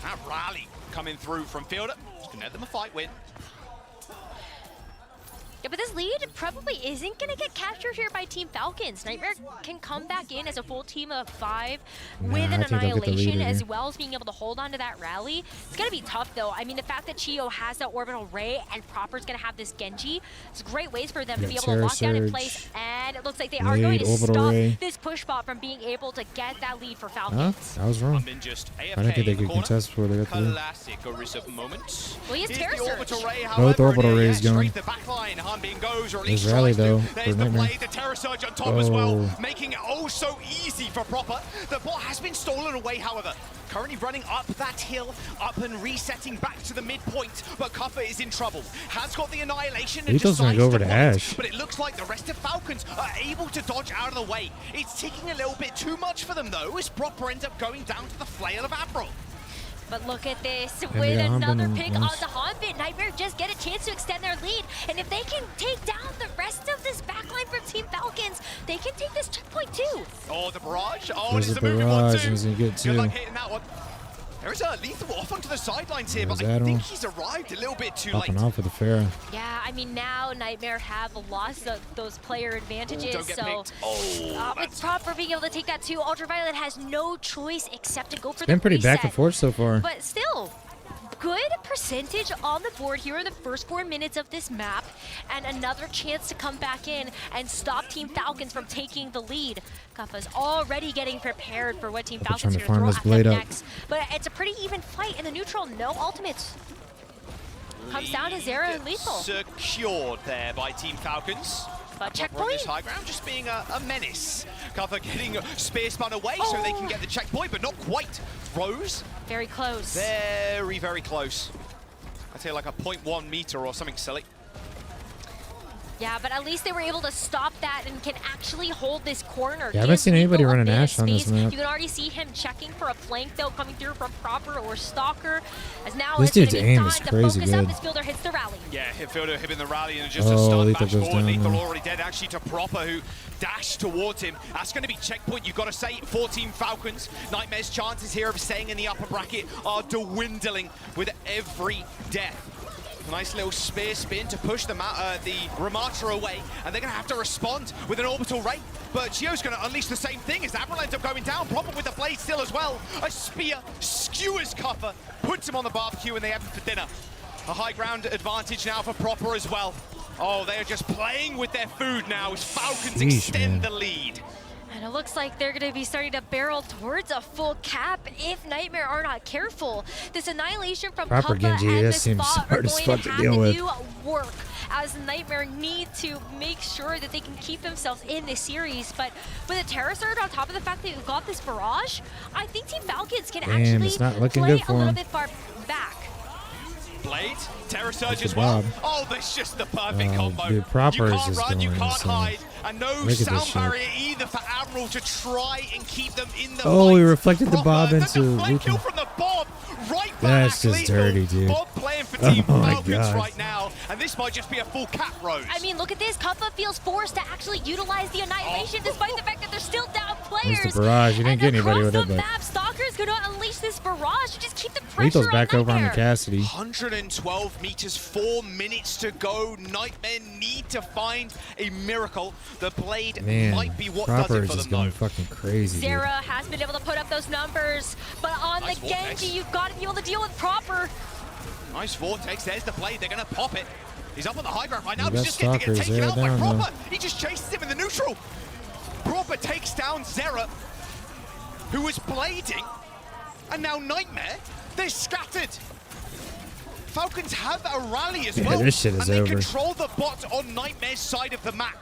That rally coming through from Fielder. Just gonna let them a fight win. Yeah, but this lead probably isn't going to get captured here by Team Falcons. Nightmare can come back in as a full team of 5 with an annihilation, as well as being able to hold on to that rally. It's going to be tough, though. I mean, the fact that Chio has that orbital ray and Proper's going to have this Genji, it's great ways for them to be able to lock down in place. And it looks like they are going to stop this push bot from being able to get that lead for Falcons. I was wrong. Just I didn't think they could contest before they got the lead. Classic Orisa moment. Well, he has Terror Surge. Both orbital rays going. The back line. Hanbin goes, There's rally though. There's the play, the Terror Surge on top as well, making it oh so easy for Proper. The ball has been stolen away, however. Currently running up that hill, up and resetting back to the midpoint, but Cuffer is in trouble. Has got the annihilation and Lethal's gonna go over to Ash. But it looks like the rest of Falcons are able to dodge out of the way. It's taking a little bit too much for them though, as Proper ends up going down to the flail of Admiral. But look at this, with another pick on the Hanbin. Nightmare just get a chance to extend their lead. And if they can take down the rest of this backline from Team Falcons, they can take this checkpoint too. Oh, the barrage. Oh, There's and it's a a moving one barrage, too. and he's gonna get two. Good luck hitting that one. There is a Lethal off onto the sidelines here, but There's I Admiral. think he's arrived a little bit too Popping late. off with the Fair. Yeah, I mean, now Nightmare have lost those player advantages, Don't get so picked. Oh, it's Proper being able to take that too. Ultraviolet has no choice except to go for the Been pretty reset. back and forth so far. But still, good percentage on the board here in the first 4 minutes of this map, and another chance to come back in and stop Team Falcons from taking the lead. Kuffa's already getting prepared for what Team Falcons are going to throw at them next. But it's a pretty even fight in the neutral, no ultimates. Comes down to Zera and Lethal. Secured there by Team Falcons. But On checkpoint. this high ground, just being a menace. Cuffer getting spear spun away so they can get the checkpoint, but not quite. Rose. Very close. Very, very close. I'd say like a 0.1 meter or something silly. Yeah, but at least they were able to stop that and can actually hold this corner. Yeah, I haven't seen anybody run an Ashe on this map. You can already see him checking for a flank, though, coming through from Proper or Stalker. As now this dude's aim is time crazy to focus good. up. This fielder hits the rally. Yeah, Fielder hitting the rally and just a stun Lethal bash goes forward. down Lethal there. already dead, actually, to Proper, who dashed towards him. That's going to be checkpoint. You've got to say 14 Falcons. Nightmare's chances here of staying in the upper bracket are dwindling with every death. Nice little spear spin to push the Ramatra away, and they're going to have to respond with an orbital ray. But Gio's going to unleash the same thing as Admiral ends up going down. Proper with the blade still as well. A spear skewers Cuffer, puts him on the barbecue, and they have him for dinner. A high ground advantage now for Proper as well. Oh, they are just playing with their food now as Falcons extend the lead. And it looks like they're going to be starting to barrel towards a full cap if Nightmare are not careful. This annihilation from Proper Puppa Genji, and that the seems Spot are hard as going fuck to to have deal to with. do work, as Nightmare need to make sure that they can keep themselves in this series. But with a Terror Surge on top of the fact that you've got this barrage, I think Team Falcons can actually it's not looking play good for a little him. bit far back. Blade, Terror Surge That's as the well. Bob. Oh, that's just the perfect combo. Dude, Proper you is can't just run, you going can't insane. hide, and no Look at this sound shit. barrier either for Admiral to try and keep them in the Oh, fight. he reflected the Proper, Bob then into the flank kill Lethal. from the Bob, right back. That's just Lethal. dirty, dude. Bob playing for Team Oh my Falcons God. right now, and this might just be a full cap, Rose. I mean, look at this. Cuffa feels forced to actually utilize the annihilation despite the fact that they're still down players. There's the barrage. You didn't get anybody with it, across the but map, Stalker's going to unleash this barrage to just keep the pressure Lethal's on back over on the Nightmare. Cassidy. 112 meters, 4 minutes to go. Nightmare need to find a miracle. The blade Man, might be what Proper does it is for just them, going though. fucking crazy, dude. Zera has been able to put up those numbers, but on Nice the vortex. Genji, you've got to be able to deal with Proper. Nice vortex, there's the blade, they're gonna pop it. He's up on the high ground right now, You he's got just getting stalkers taken there out by down, Proper. He just chases him in the neutral. Proper takes down Zera, who was blading, and now Nightmare, they're scattered. Falcons have a rally as well, this shit is and they over. control the bot on Nightmare's side of the map.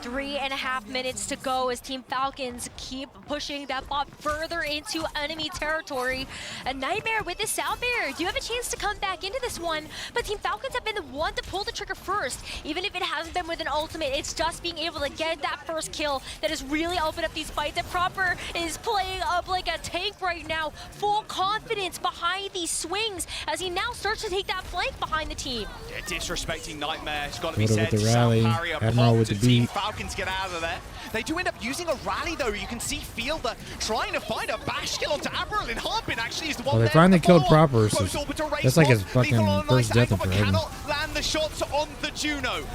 3.5 minutes to go as Team Falcons keep pushing that bot further into enemy territory. A Nightmare with this sound barrier. Do you have a chance to come back into this one? But Team Falcons have been the one to pull the trigger first. Even if it hasn't been with an ultimate, it's just being able to get that first kill that has really opened up these fights. And Proper is playing up like a tank right now. Full confidence behind these swings as he now starts to take that flank behind the team. Yeah, disrespecting Nightmare, it's got to be Photo said. with the Sound rally, barrier Admiral popped with the and Team beat. Falcons get out of there. They do end up using a rally though. You can see Fielder trying to find a bash kill onto Admiral, and Harbin actually is the one Well, they there finally with the killed follow-up. Proper, so Both orbital race that's like his bots. fucking Lethal on a first nice death angle, in but forever. cannot land the shots on the Juno.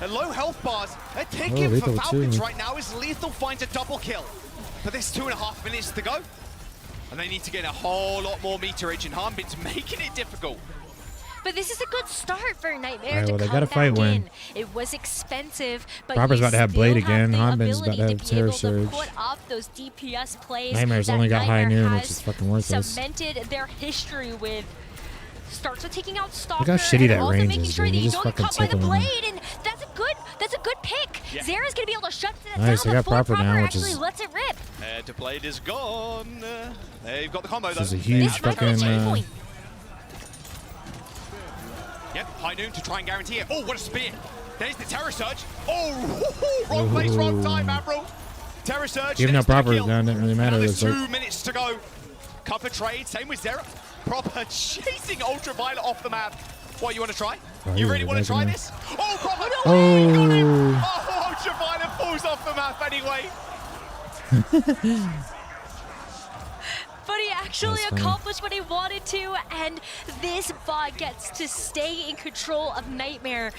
The low health bars, they're taking for Lethal Falcons too. right now as Lethal finds a double kill. But there's 2.5 minutes to go. And they need to get a whole lot more meterage, and Harbin's making it difficult. But this is a good start for Nightmare Alright, to well, they come gotta back fight win. in. It was expensive, but Proper's you about to have still Blade again. the Hanbin's about to ability have be Terror able to Surge. put up those DPS plays Nightmare's that only got high Nightmare noon, which has is fucking worthless. cemented their history with. Starts with taking out Stalker. Look how shitty and that also range making is, sure dude. that You you just don't get fucking caught by the tickle him. blade, and that's a good pick. Yeah. Zera's gonna be able to shut that Nice, down they got before Proper now, which actually is- lets it rip. The blade is gone. They've got the combo though. This is a huge This might be a fucking, checkpoint. Yep, high noon to try and guarantee it. Oh, what a spear. There's the Terror Surge. Oh, wrong place, wrong time, Admiral. Terror Surge. Even though there's the Proper is kill. down, didn't really matter. Another It was 2 like, minutes to go. Cover trade, same with Zera. Proper chasing Ultraviolet off the map. What, you want to try? Oh, You yeah, really want to back try in this? Oh, Proper. Oh. Got him. Oh, Ultraviolet falls off the map anyway. But he actually That's funny. accomplished what he wanted to, and this bot gets to stay in control of Nightmare.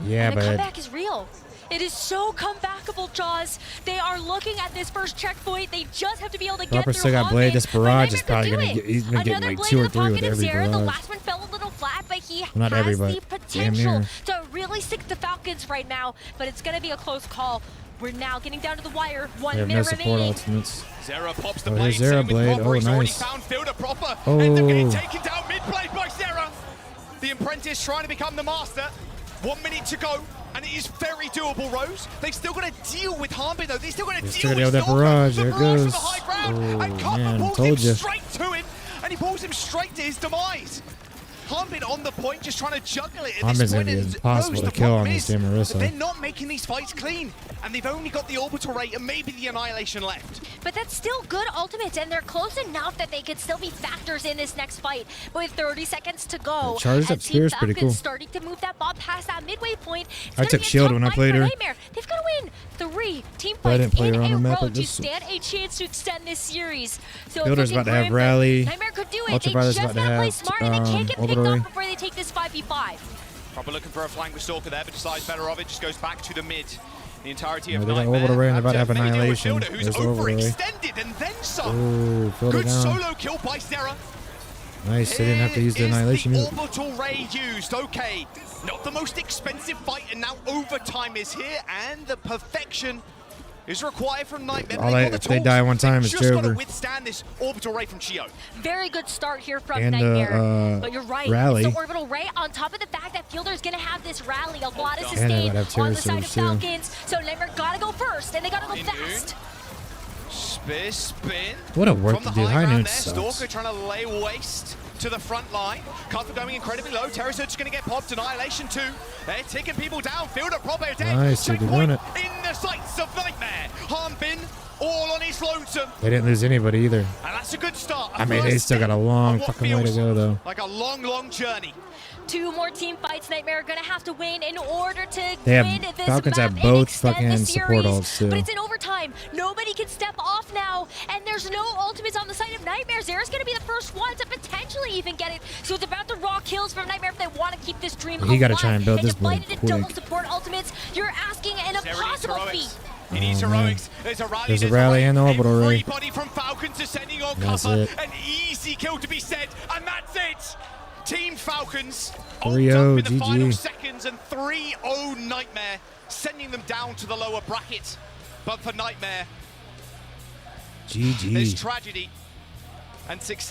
yeah, And the but comeback is real. It is so comebackable, Jaws. They are looking at this first checkpoint. They just have to be able to get Proper through still got Harbin, Blade. This but barrage is Nightmare probably can gonna do get. He's been it. getting Another like blade 2 in or the 3 with pocket of every Zera. The barrage. last one fell a little flat, but he Not has every, the but damn potential near. to really stick the Falcons right now. But it's going to be a close call. We're now getting down to the wire. 1 They have no minute support remaining. ultimates. Zera pops the Oh, blade. here's Zera Same with blade. Proper. Oh, He's already nice. found Fielder. Proper. Oh. Ends up getting taken down mid-blade by Zera. The apprentice trying to become the master. 1 minute to go, and it is very doable, Rose. They've still got to deal with Harbin, though. They've still got to deal with that Stalker. barrage. The There it barrage from goes. the high ground, Oh, and Copper man, pulls told him ya. straight to him, and he pulls him straight to his demise. Harmbin on the point, just trying to juggle it at Harmbin's this gonna point. be And impossible to the kill problem on this is Marissa. that they're not making these fights clean, and they've only got the orbital rate and maybe the annihilation left. But that's still good ultimates, and they're close enough that they could still be factors in this next fight. But with 30 seconds to go, The charged up spear is pretty cool. starting to move that bomb past that midway point. I took shield when I played her. Nightmare. They've got to win 3 team But I fights didn't play in her on a the map row like to this. stand a chance to extend this series. So Fielder's about to have rally. Nightmare could do it. Ultraviolet's They about just to gotta play have smart, and they can't get picked orbital ray. off before they take this 5v5. Probably looking for a flank with Stalker there, but decides better of it. Just goes back to the mid. The entirety Yeah, of they got Nightmare. orbital ray and they're about to have Maybe deal with annihilation. Fielder, who's There's orbital ray. overextended and then some. Ooh, Fielder Good down. solo kill by Sarah. Nice, they didn't have to use the Here is annihilation the move. orbital ray used. Okay, not the most expensive fight, and now overtime is here, and the perfection is required from Nightmare. If they die one time, it's just got to over. withstand this orbital ray from Chio. Very good start here from And, Nightmare. But you're right. rally. It's the orbital ray on top of the fact that Fielder's going to have this rally. A lot of And they sustain would have on the side of terror surge, too. Falcons. So Nightmare got to go first, and they got to go High fast. Spin. What a work From the to do. high High ground noon there, sucks. Stalker trying to lay waste to the front line. Cutter going incredibly low. Terror Surge going to get popped. Annihilation 2. They're taking people down. Fielder proper dead. Nice, dude, they're doing it. In the sights of Nightmare. Harmbin all on his lonesome. They didn't lose anybody either. And that's a good start. I mean, they still got a long fucking way to go, though. Like a long journey. 2 more team fights Nightmare are going to have to win in order to They have- win this Falcons map have and both extend fucking the support series. ults, too. But it's in overtime. Nobody can step off now, and there's no ultimates on the side of Nightmare. Zera's going to be the first one to potentially even get it. So it's about the raw kills from Nightmare if they want to keep this dream alive. He gotta try and build this divide boy it into double quick. support ultimates. You're asking an Zera needs impossible heroics. feat. He needs Oh, man. heroics. There's a rally. There's a rally and the orbital ray. Everybody from Falcons descending on That's cover. it. An easy kill to be said, and that's it. Team Falcons 3-0 ult up in the final GG. seconds, and 3-0 Nightmare, sending them down to the lower bracket. But for Nightmare, there's GG. tragedy and success.